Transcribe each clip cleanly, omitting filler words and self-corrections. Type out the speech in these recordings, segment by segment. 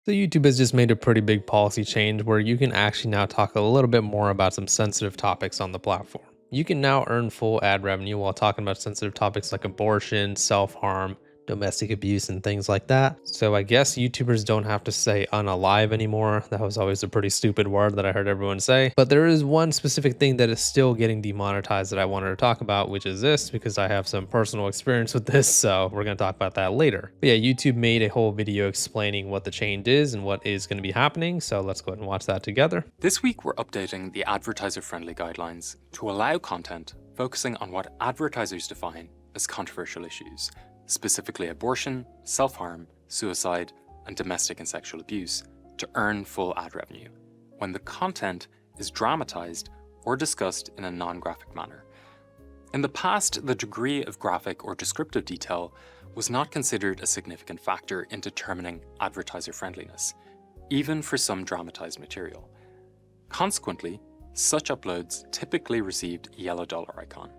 So YouTube has just made a pretty big policy change where you can actually now talk a little bit more about some sensitive topics on the platform. You can now earn full ad revenue while talking about sensitive topics like abortion, self-harm, domestic abuse, and things like that. So I guess YouTubers don't have to say unalive anymore. That was always a pretty stupid word that I heard everyone say. But there is one specific thing that is still getting demonetized that I wanted to talk about, which is this, because I have some personal experience with this. So we're going to talk about that later. But yeah, YouTube made a whole video explaining what the change is and what is going to be happening. So let's go ahead and watch that together. This week, we're updating the advertiser-friendly guidelines to allow content focusing on what advertisers define as controversial issues, specifically abortion, self-harm, suicide, and domestic and sexual abuse, to earn full ad revenue, when the content is dramatized or discussed in a non-graphic manner. In the past, the degree of graphic or descriptive detail was not considered a significant factor in determining advertiser friendliness, even for some dramatized material. Consequently, such uploads typically received a yellow dollar icon,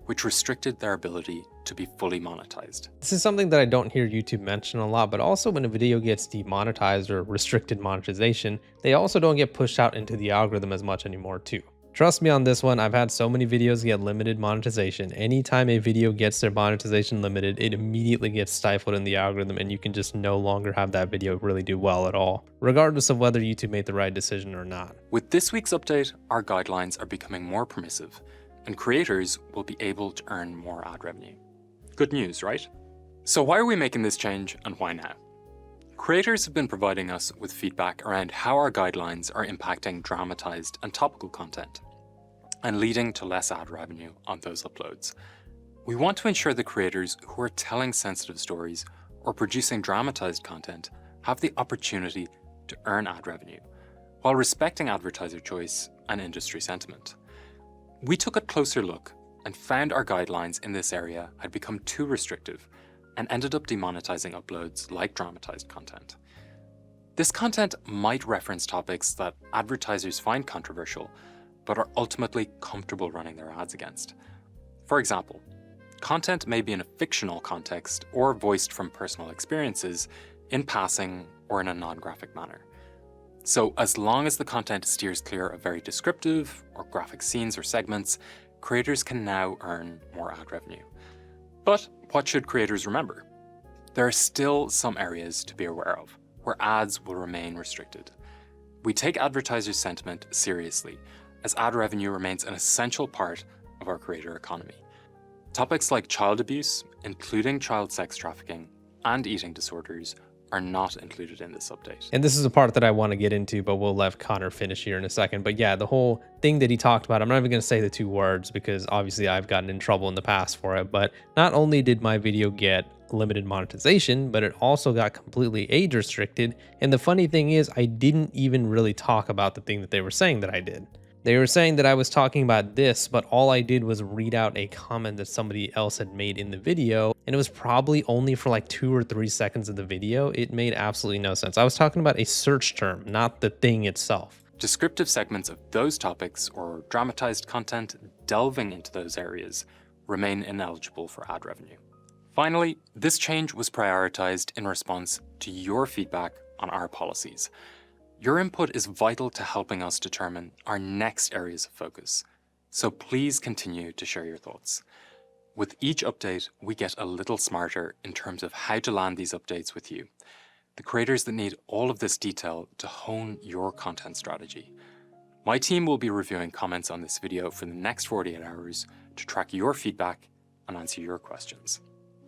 which restricted their ability to be fully monetized. This is something that I don't hear YouTube mention a lot, but also when a video gets demonetized or restricted monetization, they also don't get pushed out into the algorithm as much anymore too. Trust me on this one, I've had so many videos get limited monetization. Anytime a video gets their monetization limited, it immediately gets stifled in the algorithm and you can just no longer have that video really do well at all, regardless of whether YouTube made the right decision or not. With this week's update, our guidelines are becoming more permissive, and creators will be able to earn more ad revenue. Good news, right? So why are we making this change and why now? Creators have been providing us with feedback around how our guidelines are impacting dramatized and topical content, and leading to less ad revenue on those uploads. We want to ensure the creators who are telling sensitive stories or producing dramatized content have the opportunity to earn ad revenue, while respecting advertiser choice and industry sentiment. We took a closer look and found our guidelines in this area had become too restrictive and ended up demonetizing uploads like dramatized content. This content might reference topics that advertisers find controversial, but are ultimately comfortable running their ads against. For example, content may be in a fictional context or voiced from personal experiences in passing or in a non-graphic manner. So as long as the content steers clear of very descriptive or graphic scenes or segments, creators can now earn more ad revenue. But what should creators remember? There are still some areas to be aware of where ads will remain restricted. We take advertisers' sentiment seriously, as ad revenue remains an essential part of our creator economy. Topics like child abuse, including child sex trafficking and eating disorders, are not included in this update. And this is a part that I want to get into, but we'll let Connor finish here in a second. But yeah, the whole thing that he talked about, I'm not even going to say the two words because obviously I've gotten in trouble in the past for it. But not only did my video get limited monetization, but it also got completely age restricted. And the funny thing is, I didn't even really talk about the thing that they were saying that I did. They were saying that I was talking about this, but all I did was read out a comment that somebody else had made in the video, and it was probably only for like 2 or 3 seconds of the video. It made absolutely no sense. I was talking about a search term, not the thing itself. Descriptive segments of those topics or dramatized content delving into those areas remain ineligible for ad revenue. Finally, this change was prioritized in response to your feedback on our policies. Your input is vital to helping us determine our next areas of focus, so please continue to share your thoughts. With each update, we get a little smarter in terms of how to land these updates with you, the creators that need all of this detail to hone your content strategy. My team will be reviewing comments on this video for the next 48 hours to track your feedback and answer your questions.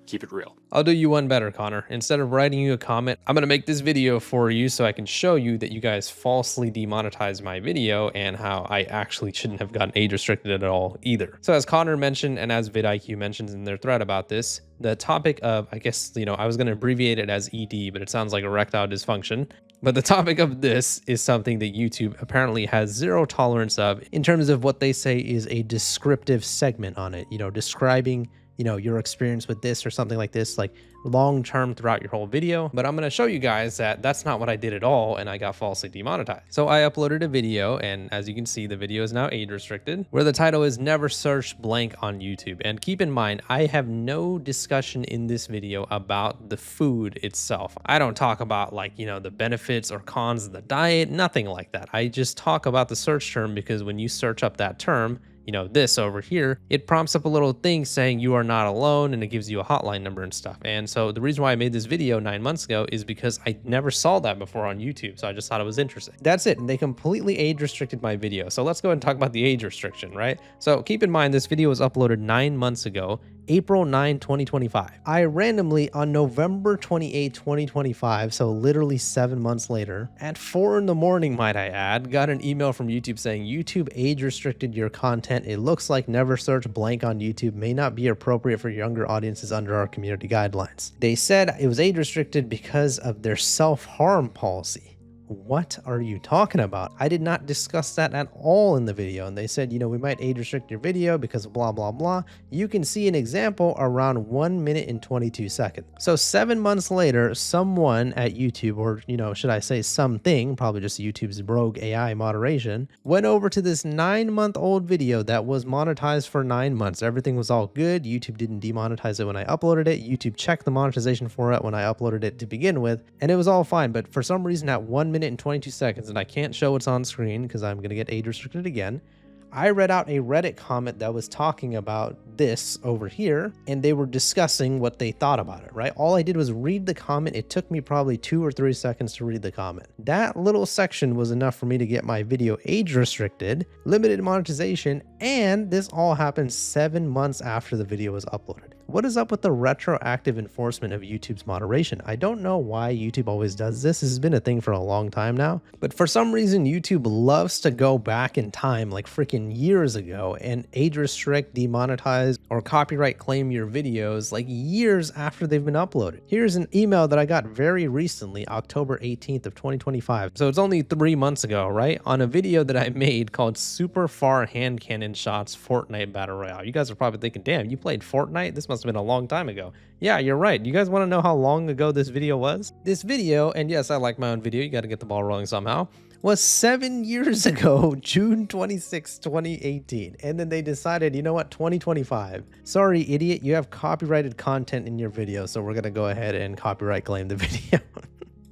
Keep it real. I'll do you one better, Connor. Instead of writing you a comment, I'm going to make this video for you so I can show you that you guys falsely demonetized my video and how I actually shouldn't have gotten age restricted at all either. So as Connor mentioned, and as vidIQ mentions in their thread about this, the topic of, I guess, I was going to abbreviate it as ED, but it sounds like erectile dysfunction. But the topic of this is something that YouTube apparently has zero tolerance of in terms of what they say is a descriptive segment on it, describing your experience with this or something like this, like long term throughout your whole video. But I'm going to show you guys that that's not what I did at all, and I got falsely demonetized. So I uploaded a video, and as you can see, the video is now age restricted, where the title is "Never Search Blank" on YouTube. And keep in mind, I have no discussion in this video about the food itself. I don't talk about like, the benefits or cons of the diet, nothing like that. I just talk about the search term, because when you search up that term, this over here, it prompts up a little thing saying you are not alone, and it gives you a hotline number and stuff. And so the reason why I made this video 9 months ago is because I never saw that before on YouTube. So I just thought it was interesting. That's it. And they completely age restricted my video. So let's go ahead and talk about the age restriction, right? So keep in mind, this video was uploaded 9 months ago, April 9, 2025. I randomly on November 28, 2025, so literally 7 months later, at 4 in the morning, might I add, got an email from YouTube saying YouTube age restricted your content. It looks like "Never Search Blank" on YouTube may not be appropriate for younger audiences under our community guidelines. They said it was age restricted because of their self-harm policy. What are you talking about? I did not discuss that at all in the video. And they said, we might age restrict your video because of blah, blah, blah. You can see an example around 1 minute and 22 seconds. So 7 months later, someone at YouTube, or, should I say something, probably just YouTube's rogue AI moderation, went over to this 9-month-old video that was monetized for 9 months. Everything was all good. YouTube didn't demonetize it when I uploaded it. YouTube checked the monetization for it when I uploaded it to begin with, and it was all fine. But for some reason, at 1 minute and 22 seconds, and I can't show what's on screen because I'm going to get age restricted again, I read out a Reddit comment that was talking about this over here, and they were discussing what they thought about it, right? All I did was read the comment. It took me probably 2 or 3 seconds to read the comment. That little section was enough for me to get my video age restricted, limited monetization, and this all happened 7 months after the video was uploaded. What is up with the retroactive enforcement of YouTube's moderation? I don't know why YouTube always does this. This has been a thing for a long time now, but for some reason, YouTube loves to go back in time like freaking years ago and age restrict, demonetize, or copyright claim your videos like years after they've been uploaded. Here's an email that I got very recently, October 18th of 2025. So it's only 3 months ago, right? On a video that I made called "Super Far Hand Cannon Shots Fortnite Battle Royale." You guys are probably thinking, damn, you played Fortnite? This must have been a long time ago. Yeah, you're right. You guys want to know how long ago this video was? This video, and yes, I like my own video, you got to get the ball rolling somehow, was 7 years ago, June 26, 2018. And then they decided, 2025. Sorry, idiot, you have copyrighted content in your video, so we're going to go ahead and copyright claim the video.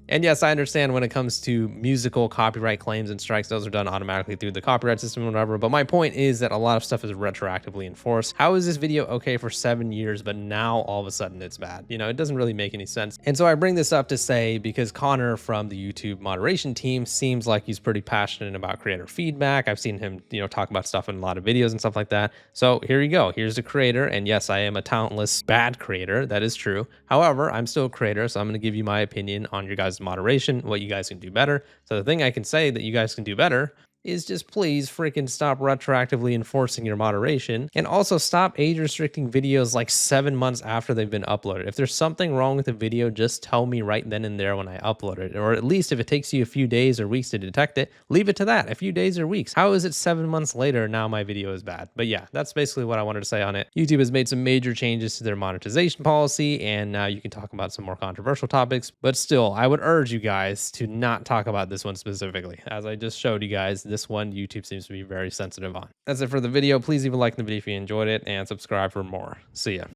And yes, I understand when it comes to musical copyright claims and strikes, those are done automatically through the copyright system and whatever. But my point is that a lot of stuff is retroactively enforced. How is this video okay for 7 years, but now all of a sudden it's bad? It doesn't really make any sense. And so I bring this up to say, because Connor from the YouTube moderation team seems like he's pretty passionate about creator feedback. I've seen him, talk about stuff in a lot of videos and stuff like that. So here you go. Here's the creator. And yes, I am a talentless, bad creator. That is true. However, I'm still a creator. So I'm going to give you my opinion on your guys' moderation, what you guys can do better. So the thing I can say that you guys can do better is just please freaking stop retroactively enforcing your moderation, and also stop age restricting videos like 7 months after they've been uploaded. If there's something wrong with the video, just tell me right then and there when I upload it. Or at least if it takes you a few days or weeks to detect it, leave it to that, a few days or weeks. How is it 7 months later now my video is bad? But yeah, that's basically what I wanted to say on it. YouTube has made some major changes to their monetization policy, and now you can talk about some more controversial topics. But still, I would urge you guys to not talk about this one specifically. As I just showed you guys, this one YouTube seems to be very sensitive on. That's it for the video. Please leave a like in the video if you enjoyed it, and subscribe for more. See ya.